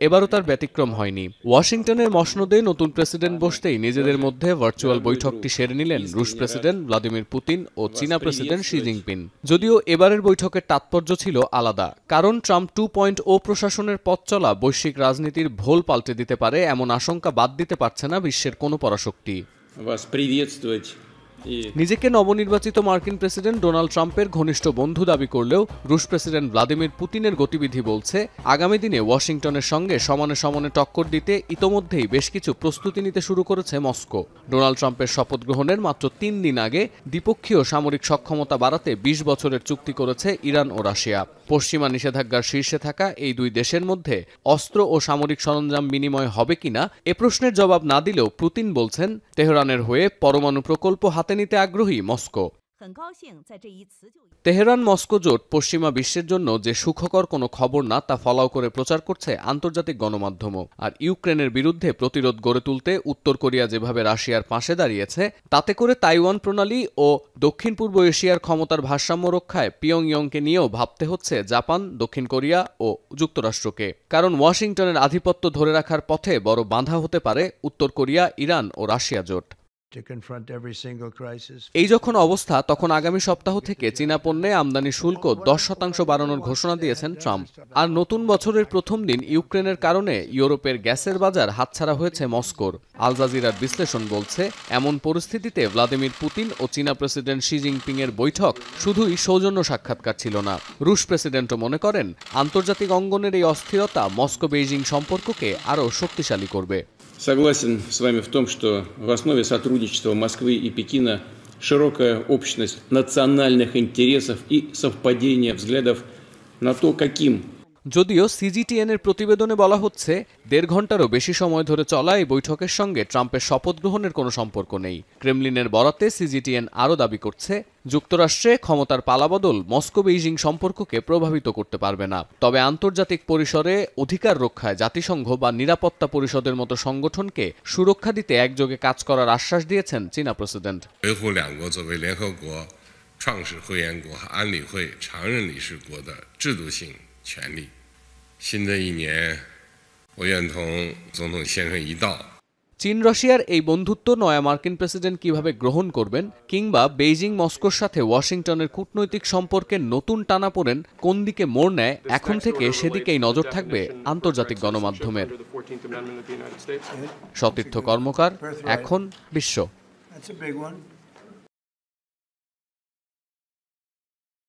এবারও তার ব্যতিক্রম হয়নি। ওয়াশিংটনের মসনদে নতুন প্রেসিডেন্ট বসতেই নিজেদের মধ্যে ভার্চুয়াল বৈঠকটি সেরে নিলেন রুশ প্রেসিডেন্ট ভ্লাদিমির পুতিন ও চীনা প্রেসিডেন্ট শি জিনপিং। যদিও এবারের বৈঠকের তাৎপর্য ছিল আলাদা, কারণ ট্রাম্প 2.0 প্রশাসনের পথ চলা বৈশ্বিক রাজনীতির ভোল পাল্টে দিতে পারে এমন আশঙ্কা বাদ দিতে পারছে না বিশ্বের কোনো পরাশক্তি। নিজেকে নবনির্বাচিত মার্কিন প্রেসিডেন্ট ডোনাল্ড ট্রাম্পের ঘনিষ্ঠ বন্ধু দাবি করলেও রুশ প্রেসিডেন্ট ভ্লাদিমির পুতিনের গতিবিধি বলছে আগামী দিনে ওয়াশিংটনের সঙ্গে সমানে সমানে টক্কর দিতে ইতোমধ্যেই বেশ কিছু প্রস্তুতি নিতে শুরু করেছে মস্কো। ডোনাল্ড ট্রাম্পের শপথ গ্রহণের মাত্র 3 দিন আগে দ্বিপক্ষীয় সামরিক সক্ষমতা বাড়াতে 20 বছরের চুক্তি করেছে ইরান ও রাশিয়া। পশ্চিমা নিষেধাজ্ঞার শীর্ষে থাকা এই দুই দেশের মধ্যে অস্ত্র ও সামরিক সরঞ্জাম বিনিময় হবে কিনা এ প্রশ্নের জবাব না দিলেও পুতিন বলছেন তেহরানের হয়ে পরমাণু প্রকল্প হাতে নিতে আগ্রহী মস্কো। তেহরান মস্কো জোট পশ্চিমা বিশ্বের জন্য যে সুখকর কোনো খবর না তা ফলাও করে প্রচার করছে আন্তর্জাতিক গণমাধ্যমও। আর ইউক্রেনের বিরুদ্ধে প্রতিরোধ গড়ে তুলতে উত্তর কোরিয়া যেভাবে রাশিয়ার পাশে দাঁড়িয়েছে, তাতে করে তাইওয়ান প্রণালী ও দক্ষিণ পূর্ব এশিয়ার ক্ষমতার ভারসাম্য রক্ষায় পিয়ংইয়ংকে নিয়েও ভাবতে হচ্ছে জাপান, দক্ষিণ কোরিয়া ও যুক্তরাষ্ট্রকে। কারণ ওয়াশিংটনের আধিপত্য ধরে রাখার পথে বড় বাধা হতে পারে উত্তর কোরিয়া, ইরান ও রাশিয়া জোট। এই যখন অবস্থা, তখন আগামী সপ্তাহ থেকে চীনা পণ্যে আমদানি শুল্ক 10% বাড়ানোর ঘোষণা দিয়েছেন ট্রাম্প। আর নতুন বছরের প্রথম দিন ইউক্রেনের কারণে ইউরোপের গ্যাসের বাজার হাতছাড়া হয়েছে মস্কোর। আল জাজিরার বিশ্লেষণ বলছে, এমন পরিস্থিতিতে ভ্লাদিমির পুতিন ও চীনা প্রেসিডেন্ট শি জিনপিং এর বৈঠক শুধুই সৌজন্য সাক্ষাৎকার ছিল না। রুশ প্রেসিডেন্টও মনে করেন আন্তর্জাতিক অঙ্গনের এই অস্থিরতা মস্কো বেইজিং সম্পর্ককে আরও শক্তিশালী করবে। Согласен с вами в том, что в основе сотрудничества Москвы и Пекина широкая общность национальных интересов и совпадение взглядов на то, каким যদিও সিজিটিএন এর প্রতিবেদনে বলা হচ্ছে 1.5 ঘন্টারও বেশি সময় ধরে চলা এই বৈঠকের সঙ্গে ট্রাম্পের শপথ গ্রহণের কোনো সম্পর্ক নেই। ক্রেমলিনের বরাতে সিজিটিএন আরও দাবি করছে যুক্তরাষ্ট্রে ক্ষমতার পালাবদল মস্কো বেইজিং সম্পর্ককে প্রভাবিত করতে পারবে না। তবে আন্তর্জাতিক পরিসরে অধিকার রক্ষায় জাতিসংঘ বা নিরাপত্তা পরিষদের মতো সংগঠনকে সুরক্ষা দিতে একযোগে কাজ করার আশ্বাস দিয়েছেন চীনা প্রেসিডেন্ট। চীন রাশিয়ার এই বন্ধুত্ব নয়া মার্কিন প্রেসিডেন্ট কিভাবে গ্রহণ করবেন, কিংবা বেইজিং মস্কোর সাথে ওয়াশিংটনের কূটনৈতিক সম্পর্কের নতুন টানাপোড়েন কোন দিকে মোড় নেয়, এখন থেকে সেদিকেই নজর থাকবে আন্তর্জাতিক গণমাধ্যমের। সতীর্থ কর্মকার, এখন বিশ্ব।